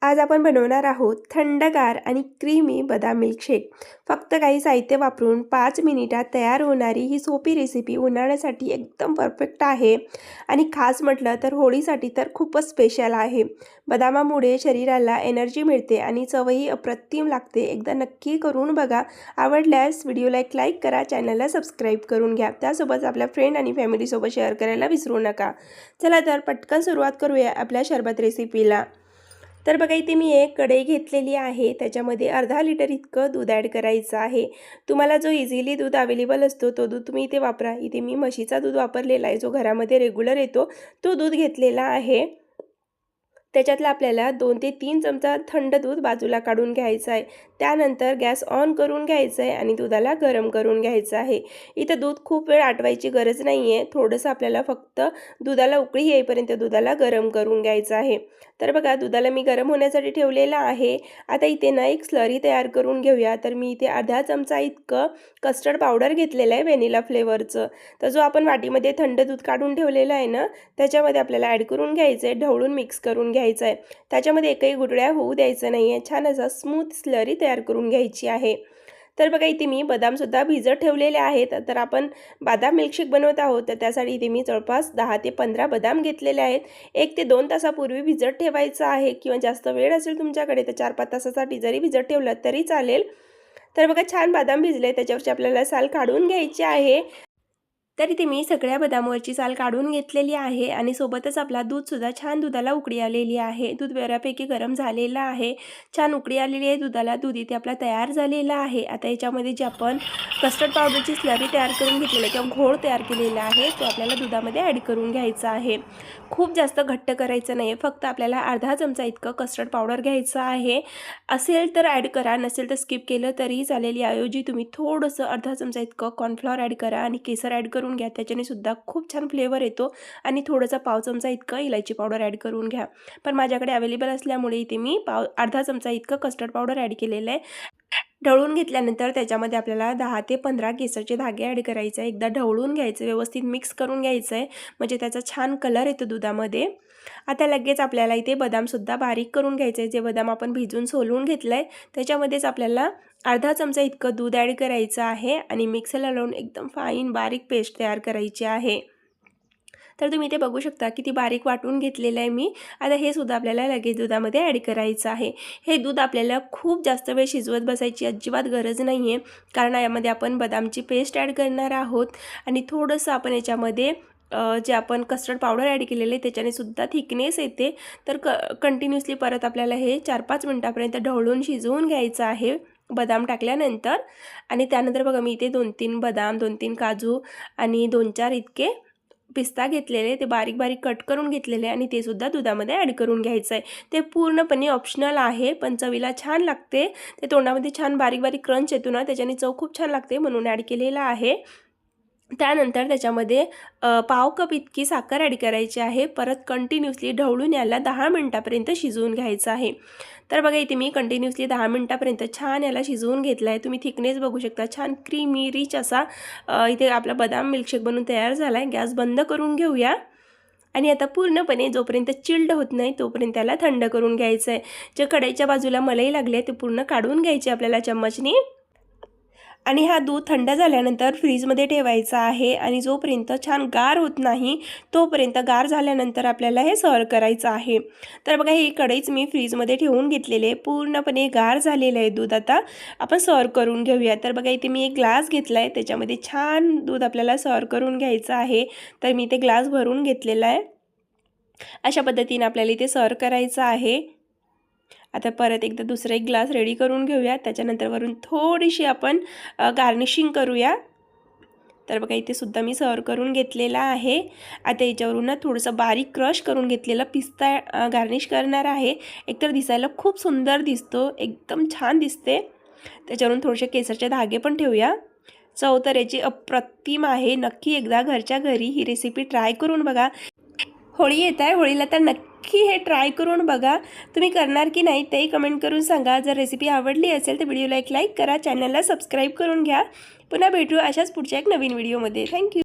आज आपण बनवणार आहोत थंडगार आणि क्रीमी बदाम मिल्कशेक। फक्त काही साहित्य वापरून 5 मिनिटात तयार होणारी ही सोपी रेसिपी उन्हाळ्यासाठी एकदम परफेक्ट आहे आणि खास म्हटलं तर होळीसाठी तर खूपच स्पेशल आहे। बदामामुळे शरीराला एनर्जी मिळते आणि चवही अप्रतिम लागते। एकदा नक्की करून बघा। आवडल्यास व्हिडिओला एक लाईक करा, चॅनलला सबस्क्राईब करून घ्या। त्यासोबत आपल्या फ्रेंड आणि फॅमिली सोबत शेअर करायला विसरू नका। चला तर पटकन सुरुवात करूया आपल्या शरबत रेसिपीला। तर बघा इथे मी एक कढई घेतलेली आहे, त्याच्यामध्ये अर्धा लिटर इतकं दूध ॲड करायचं आहे। तुम्हाला जो इझिली दूध अवेलेबल असतो तो दूध तुम्ही इथे वापरा। इथे मी म्हशीचा दूध वापरलेला आहे, जो घरामध्ये रेग्युलर येतो तो दूध घेतलेला आहे। त्याच्यातला आपल्याला 2 ते 3 चमचा थंड दूध बाजूला काढून घ्यायचं आहे। त्यानंतर गॅस ऑन करून घ्यायचं आहे आणि दुधाला गरम करून घ्यायचं आहे। इथं दूध खूप वेळ आटवायची गरज नाही आहे, थोडंसं आपल्याला फक्त दुधाला उकळी येईपर्यंत दुधाला गरम करून घ्यायचं आहे। तर बघा दुधाला मी गरम होण्यासाठी ठेवलेलं आहे। आता इथे ना एक स्लरी तयार करून घेऊया। तर मी इथे अर्धा चमचा इतकं कस्टर्ड पावडर घेतलेलं आहे व्हॅनिला फ्लेवरचं। तर जो आपण वाटीमध्ये थंड दूध काढून ठेवलेलं आहे ना, त्याच्यामध्ये आपल्याला ॲड करून घ्यायचं आहे, ढवळून मिक्स करून घ्यायचं आहे। त्याच्यामध्ये एकही गुठळ्या होऊ द्यायचं नाही आहे। छान असा स्मूथ स्लरी तयार करून घ्यायची आहे। तर बघा इथे मी बदामसुद्धा भिजत ठेवलेले आहेत। तर आपण बदाम मिल्कशेक बनवत आहोत, तर त्यासाठी इथे मी जवळपास 10 ते 15 बदाम घेतलेले आहेत। 1 ते 2 तासापूर्वी भिजत ठेवायचं आहे, किंवा जास्त वेळ असेल तुमच्याकडे तर 4-5 तासासाठी जरी भिजत ठेवलं तरी चालेल। तर बघा छान बदाम भिजले, त्याच्यावरची आपल्याला साल काढून घ्यायची आहे। तर इथे मी सगळ्या बदामावरची साल काढून घेतलेली आहे आणि सोबतच आपला दूधसुद्धा छान दुधाला उकळी आलेली आहे। दूध बऱ्यापैकी गरम झालेलं आहे, छान उकळी आलेली आहे दुधाला। दूध इथे आपला तयार झालेला आहे। आता याच्यामध्ये जे आपण कस्टर्ड पावडरची स्लरी तयार करून घेतलेली किंवा घोळ तयार केलेला आहे तो आपल्याला दुधामध्ये ॲड करून घ्यायचा आहे। खूप जास्त घट्ट करायचं नाही, फक्त आपल्याला अर्धा चमचा इतकं कस्टर्ड पावडर घ्यायचं आहे। असेल तर ॲड करा, नसेल तर स्किप केलं तरी चालेल। याऐवजी तुम्ही थोडंसं अर्धा चमचा इतकं कॉर्नफ्लॉवर ॲड करा आणि केसर ॲड करून घ्या, त्याच्याने सुद्धा खूप छान फ्लेवर येतो। आणि थोडासा पाव चमचा इतकं इलायची पावडर ॲड करून घ्या। पण माझ्याकडे अवेलेबल असल्यामुळे इथे मी अर्धा चमचा इतकं कस्टर्ड पावडर ॲड केलेलं आहे। ढवळून घेतल्यानंतर त्याच्यामध्ये आपल्याला 10 ते 15 केसरचे धागे ॲड करायचे आहे। एकदा ढवळून घ्यायचं, व्यवस्थित मिक्स करून घ्यायचं आहे, म्हणजे त्याचा छान कलर येतो दुधामध्ये। आता लगेच आपल्याला इथे बदामसुद्धा बारीक करून घ्यायचं आहे। जे बदाम आपण भिजून सोलून घेतलं आहे त्याच्यामध्येच आपल्याला अर्धा चमचा इतकं दूध ॲड करायचं आहे आणि मिक्सरला लावून एकदम फाईन बारीक पेस्ट तयार करायची आहे। तर तुम्ही इथे बघू शकता किती बारीक वाटून घेतलेलं आहे मी। आता हे सुद्धा आपल्याला लगेच दुधामध्ये ॲड करायचं आहे। हे दूध आपल्याला खूप जास्त वेळ शिजवत बसायची अजिबात गरज नाही आहे, कारण यामध्ये आपण बदामची पेस्ट ॲड करणार आहोत आणि थोडंसं आपण याच्यामध्ये जे आपण कस्टर्ड पावडर ॲड केलेले त्याच्याने सुद्धा थिकनेस येते। तर कंटिन्युअसली परत आपल्याला हे 4-5 मिनिटापर्यंत ढवळून शिजवून घ्यायचं आहे बदाम टाकल्यानंतर। आणि त्यानंतर बघा मी इथे 2-3 बदाम, 2-3 काजू आणि 2-4 इतके पिस्ता घेतलेले, ते बारीक बारीक कट करून घेतलेले आणि ते सुद्धा दुधामध्ये ॲड करून घ्यायचं आहे। ते पूर्णपणे ऑप्शनल आहे, पण चवीला छान लागते। ते तोंडामध्ये छान बारीक बारीक क्रंच येतो ना, त्याच्याने चव खूप छान लागते, म्हणून ॲड केलेला आहे। त्यानंतर त्याच्यामध्ये पाव कप इतकी साखर ॲड करायची आहे। परत कंटिन्युअसली ढवळून याला 10 मिनिटापर्यंत शिजवून घ्यायचं आहे। तर बघा इथे मी कंटिन्युअसली 10 मिनिटापर्यंत छान याला शिजवून घेतला आहे। तुम्ही थिकनेस बघू शकता, छान क्रीमी रिच असा इथे आपला बदाम मिल्कशेक बनून तयार झाला आहे। गॅस बंद करून घेऊया आणि आता पूर्णपणे जोपर्यंत चिल्ड होत नाही तोपर्यंत त्याला थंड करून घ्यायचं आहे। जे कढईच्या बाजूला मलाई लागले ते पूर्ण काढून घ्यायचे आपल्याला चम्मचनी। आणि हा दूध थंड झाल्यानंतर फ्रीजमध्ये ठेवायचा आहे आणि जोपर्यंत छान गार होत नाही तोपर्यंत, गार झाल्यानंतर आपल्याला हे सर्व करायचं आहे। तर बघा ही कढईच मी फ्रीजमध्ये ठेवून घेतलेली आहे, पूर्णपणे गार झालेलं आहे दूध। आता आपण सर्व करून घेऊया। तर बघा इथे मी एक ग्लास घेतला आहे, त्याच्यामध्ये छान दूध आपल्याला सर्व करून घ्यायचं आहे। तर मी इथे ग्लास भरून घेतलेला आहे। अशा पद्धतीने आपल्याला इथे सर्व करायचं आहे। आता परत एकदा दुसरा एक ग्लास रेडी करून घेऊया, त्याच्यानंतर वरून थोडीशी आपण गार्निशिंग करूया। तर बघा इथे सुद्धा मी सर्व करून घेतलेला आहे। आता याच्यावरून ना थोडंसं बारीक क्रश करून घेतलेला पिस्ता गार्निश करणार आहे। एकतर दिसायला खूप सुंदर दिसतो, एकदम छान दिसते। त्याच्यावरून थोडेसे केसरचे धागे पण ठेवूया। चव तर याची अप्रतिम आहे। नक्की एकदा घरच्या घरी ही रेसिपी ट्राय करून बघा। होळी येत आहे, होळीला तर नक्की हे ट्राय करून बघा। तुम्ही करणार की नाही तेही कमेंट करून सांगा। जर रेसिपी आवडली असेल तर व्हिडिओला एक लाईक करा, चॅनलला सबस्क्राईब करून घ्या। पुन्हा भेटू अशाच पुढच्या एक नवीन व्हिडिओमध्ये। थँक्यू।